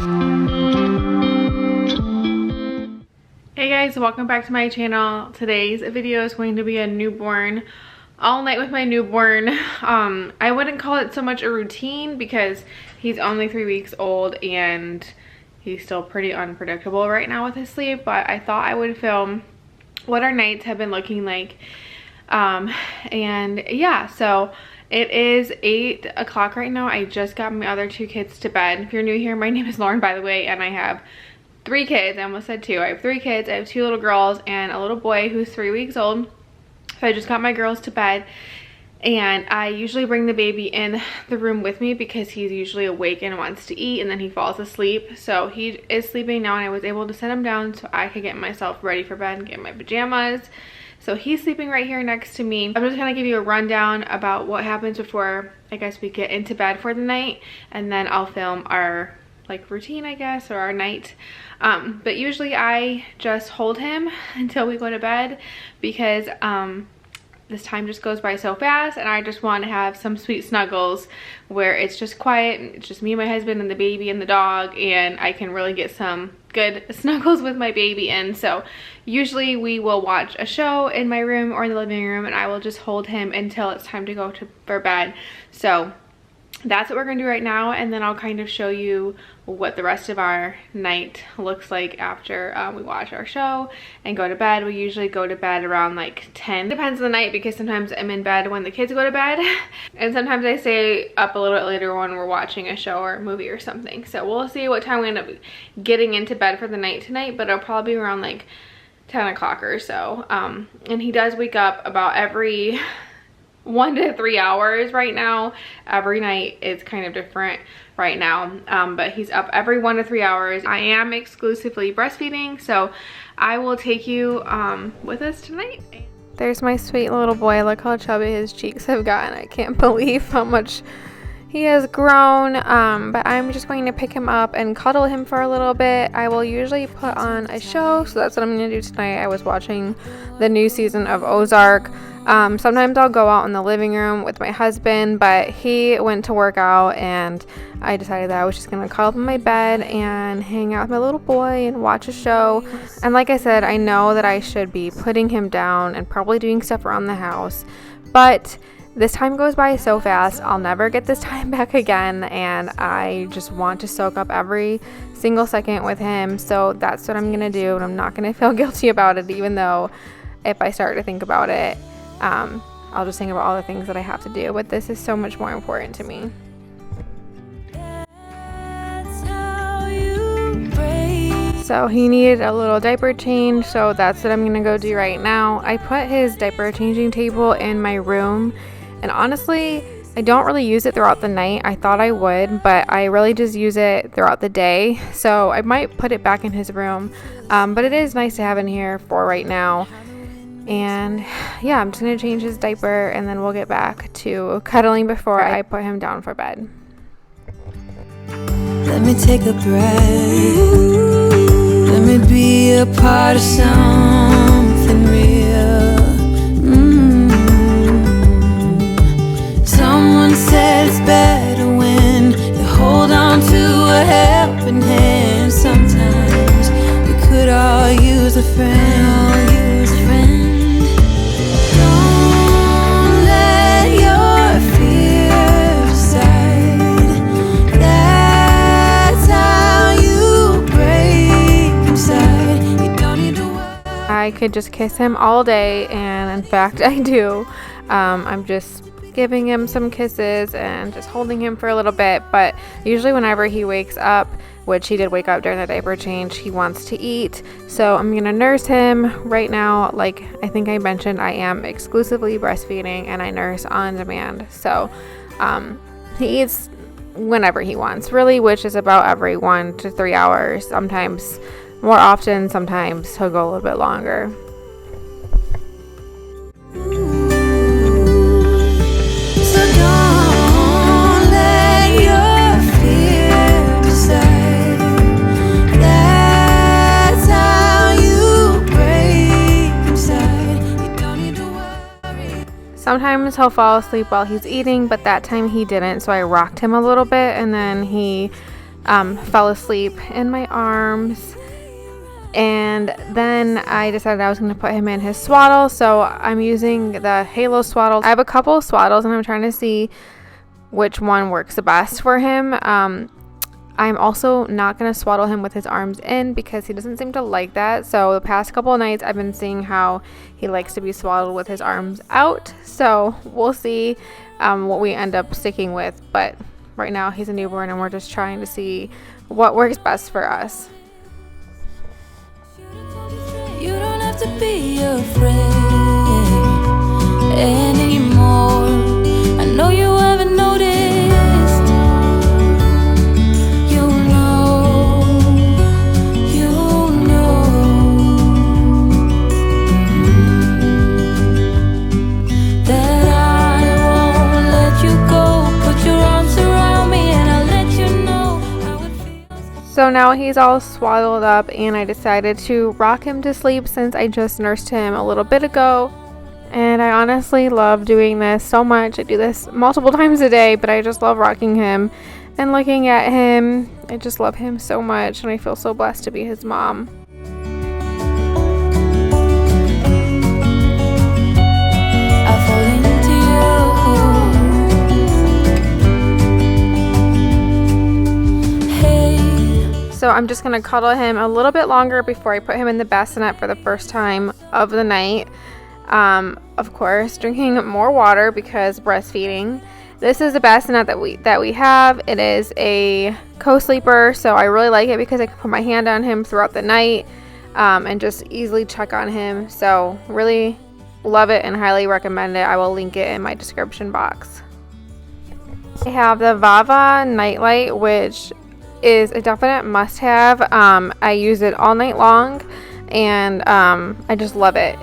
Hey guys, welcome back to my channel. Today's video is going to be a newborn, all night with my newborn. I wouldn't call it so much a routine because he's only 3 weeks old and he's still pretty unpredictable right now with his sleep, but I thought I would film what our nights have been looking like. And yeah, so it is 8 o'clock right now. I just got my other 2 kids to bed. If you're new here, my name is Lauren, by the way, and I have 3 kids. I almost said 2. I have 3 kids. I have 2 little girls and a little boy who's 3 weeks old. So I just got my girls to bed, and I usually bring the baby in the room with me because he's usually awake and wants to eat, and then he falls asleep. So he is sleeping now, and I was able to set him down so I could get myself ready for bed and get my pajamas. So he's sleeping right here next to me. I'm just gonna give you a rundown about what happens before, I guess, we get into bed for the night, and then I'll film our routine, I guess, or our night. But usually I just hold him until we go to bed because this time just goes by so fast, and I just want to have some sweet snuggles where it's just quiet and it's just me and my husband and the baby and the dog, and I can really get some good snuggles with my baby in. So usually we will watch a show in my room or in the living room, and I will just hold him until it's time to go for bed. So that's what we're gonna do right now, and then I'll kind of show you what the rest of our night looks like after we watch our show and go to bed. We usually go to bed around 10. Depends on the night because sometimes I'm in bed when the kids go to bed and sometimes I stay up a little bit later when we're watching a show or a movie or something. So we'll see what time we end up getting into bed for the night tonight, but it'll probably be around 10 o'clock or so. And he does wake up about every 1 to 3 hours right now. Every night is kind of different right now, but he's up every 1 to 3 hours. I am exclusively breastfeeding, so I will take you with us tonight. There's my sweet little boy. Look how chubby his cheeks have gotten. I can't believe how much he has grown. But I'm just going to pick him up and cuddle him for a little bit. I will usually put on a show, so that's what I'm gonna do tonight. I was watching the new season of Ozark. Sometimes I'll go out in the living room with my husband, but he went to work out, and I decided that I was just gonna cuddle up in my bed and hang out with my little boy and watch a show. And like I said, I know that I should be putting him down and probably doing stuff around the house, but this time goes by so fast. I'll never get this time back again, and I just want to soak up every single second with him. So that's what I'm gonna do, and I'm not gonna feel guilty about it, even though if I start to think about it, I'll just think about all the things that I have to do, but this is so much more important to me. So he needed a little diaper change, so that's what I'm gonna go do right now. I put his diaper changing table in my room, and honestly, I don't really use it throughout the night. I thought I would, but I really just use it throughout the day, so I might put it back in his room, but it is nice to have in here for right now. And yeah, I'm just gonna change his diaper, and then we'll get back to cuddling before I put him down for bed. Let me take a breath. Let me be a part of something real. Someone said it's better when you hold on to a helping hand. Sometimes we could all use a friend. I could just kiss him all day, and in fact I do. I'm just giving him some kisses and just holding him for a little bit, but usually whenever he wakes up, which he did wake up during the diaper change, he wants to eat, so I'm gonna nurse him right now. Like I think I mentioned, I am exclusively breastfeeding and I nurse on demand, so he eats whenever he wants, really, which is about every 1 to 3 hours, sometimes more often, sometimes he'll go a little bit longer. Sometimes he'll fall asleep while he's eating, but that time he didn't, so I rocked him a little bit, and then he fell asleep in my arms. And then I decided I was going to put him in his swaddle. So I'm using the Halo swaddle. I have a couple of swaddles and I'm trying to see which one works the best for him. I'm also not going to swaddle him with his arms in because he doesn't seem to like that. So the past couple of nights I've been seeing how he likes to be swaddled with his arms out. So we'll see what we end up sticking with. But right now he's a newborn and we're just trying to see what works best for us. You don't have to be afraid anymore. I know you haven't noticed. You know that I won't let you go. Put your arms around me and I'll let you know how it feels. So now he's all swaddled up and I decided to rock him to sleep since I just nursed him a little bit ago. And I honestly love doing this so much. I do this multiple times a day, but I just love rocking him and looking at him. I just love him so much and I feel so blessed to be his mom. I fall into you. Hey. So I'm just going to cuddle him a little bit longer before I put him in the bassinet for the first time of the night. Of course, drinking more water because breastfeeding. This is the bassinet that we have. It is a co-sleeper, so I really like it because I can put my hand on him throughout the night and just easily check on him. So really love it and highly recommend it. I will link it in my description box. I have the Vava Nightlight, which is a definite must-have. I use it all night long and I just love it.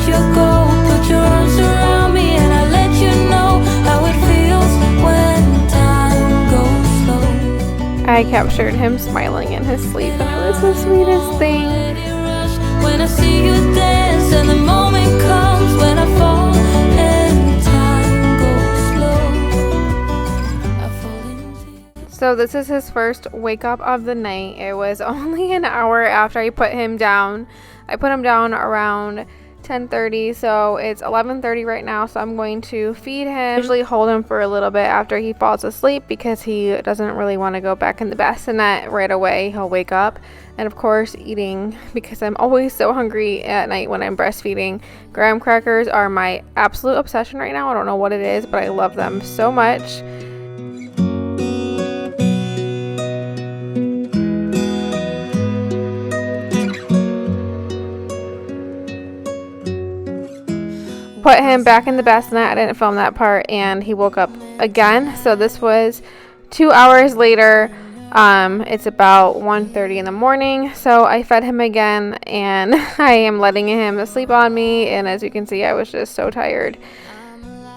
You go, put your arms around me and I'll let you know how it feels when time goes slow. I captured him smiling in his sleep and it was the sweetest thing. When I see you dance and the moment comes when I fall and time goes slow, I fall into you. So this is his first wake up of the night. It was only an hour after I put him down. I put him down around 10:30, so it's 11:30 right now, so I'm going to feed him. I usually hold him for a little bit after he falls asleep because he doesn't really want to go back in the bassinet right away. He'll wake up. And of course eating, because I'm always so hungry at night when I'm breastfeeding. Graham crackers are my absolute obsession right now. I don't know what it is, but I love them so much. Put him back in the bassinet. I didn't film that part, and he woke up again. So this was 2 hours later. It's about 1:30 in the morning, so I fed him again, and I am letting him sleep on me, and as you can see, I was just so tired.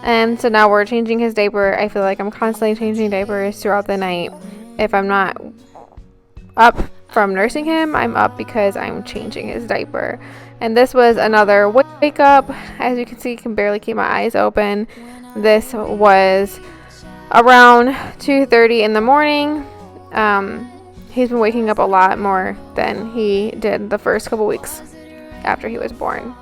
And so now we're changing his diaper. I feel like I'm constantly changing diapers throughout the night. If I'm not up from nursing him, I'm up because I'm changing his diaper. And this was another wake up. As you can see, I can barely keep my eyes open. This was around 2:30 in the morning. He's been waking up a lot more than he did the first couple weeks after he was born.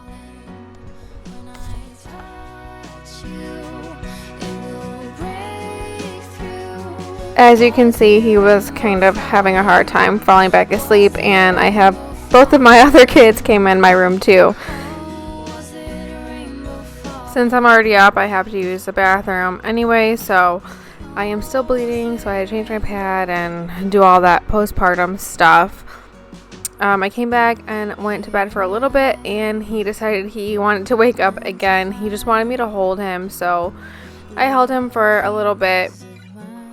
As you can see, he was kind of having a hard time falling back asleep, and I have both of my other kids came in my room too. Since I'm already up, I have to use the bathroom anyway, so I am still bleeding, so I had to change my pad and do all that postpartum stuff. I came back and went to bed for a little bit, and he decided he wanted to wake up again. He just wanted me to hold him, so I held him for a little bit.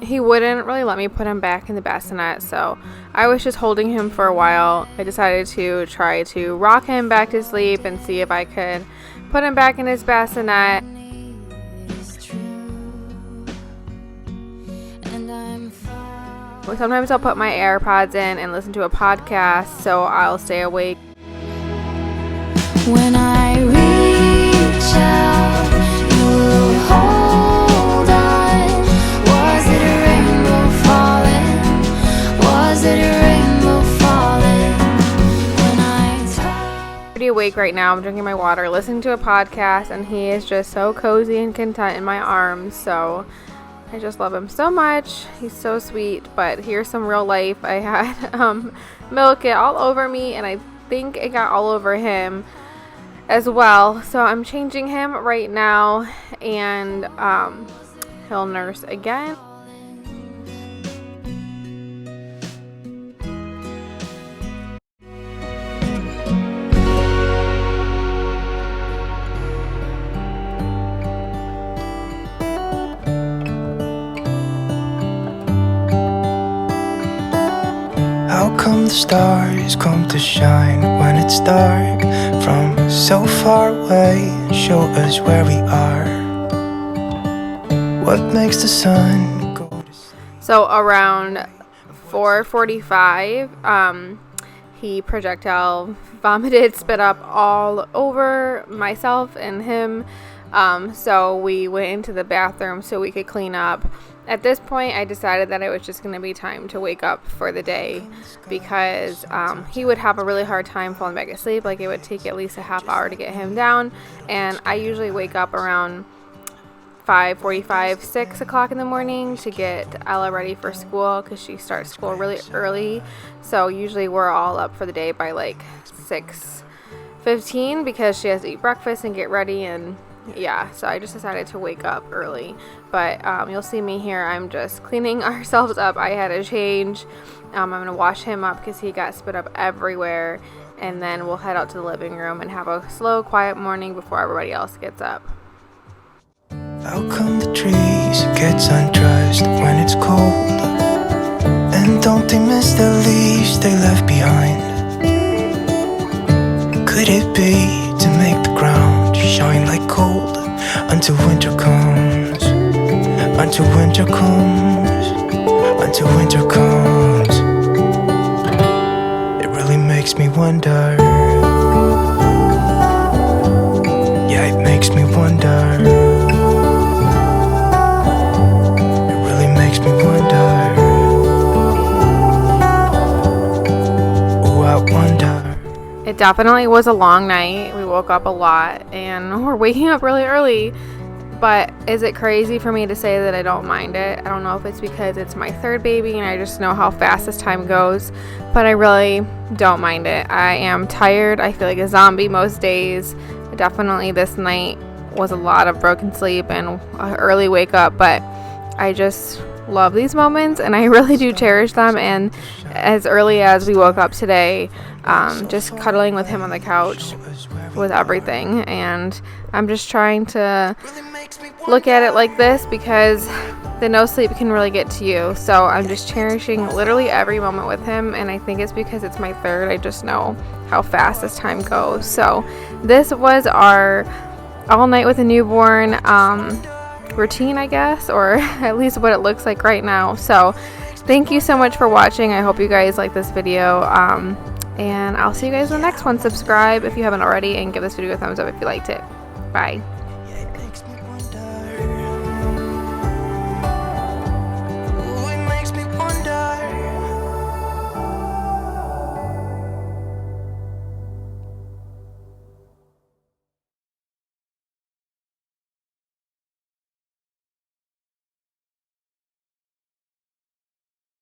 He wouldn't really let me put him back in the bassinet, so I was just holding him for a while. I decided to try to rock him back to sleep and see if I could put him back in his bassinet. Sometimes I'll put my AirPods in and listen to a podcast, so I'll stay awake. When I reach out, you will hold on. Was it a rainbow falling pretty awake right now. I'm drinking my water, listening to a podcast, and he is just so cozy and content in my arms. So I just love him so much. He's so sweet. But here's some real life. I had milk get all over me, and I think it got all over him as well. So I'm changing him right now, and he'll nurse again. How come the stars come to shine when it's dark from so far away and show us where we are? What makes the sun go to sleep? So around 4:45, he projectile vomited, spit up all over myself and him. So we went into the bathroom so we could clean up. At this point, I decided that it was just going to be time to wake up for the day because he would have a really hard time falling back asleep. Like, it would take at least a half hour to get him down, and I usually wake up around 5:45, 6 o'clock in the morning to get Ella ready for school because she starts school really early. So usually we're all up for the day by like 6:15 because she has to eat breakfast and get ready, and yeah, so I just decided to wake up early. But you'll see me here. I'm just cleaning ourselves up. I had a change. I'm going to wash him up because he got spit up everywhere. And then we'll head out to the living room and have a slow, quiet morning before everybody else gets up. How come the trees gets undressed when it's cold? And don't they miss the leaves they left behind? Could it be to make the ground shine like gold until winter comes? Until winter comes, until winter comes. It really makes me wonder. Yeah, it makes me wonder. It really makes me wonder. Oh, I wonder. It definitely was a long night. We woke up a lot and we're waking up really early. But is it crazy for me to say that I don't mind it? I don't know if it's because it's my third baby and I just know how fast this time goes, but I really don't mind it. I am tired. I feel like a zombie most days. Definitely this night was a lot of broken sleep and an early wake up, but I just love these moments and I really do cherish them. And as early as we woke up today, just cuddling with him on the couch was everything. And I'm just trying to look at it like this because the no sleep can really get to you. So I'm just cherishing literally every moment with him, and I think it's because it's my third. I just know how fast this time goes. So this was our all night with a newborn routine, I guess, or at least what it looks like right now. So thank you so much for watching. I hope you guys like this video, and I'll see you guys in the next one. Subscribe if you haven't already, and give this video a thumbs up if you liked it. Bye.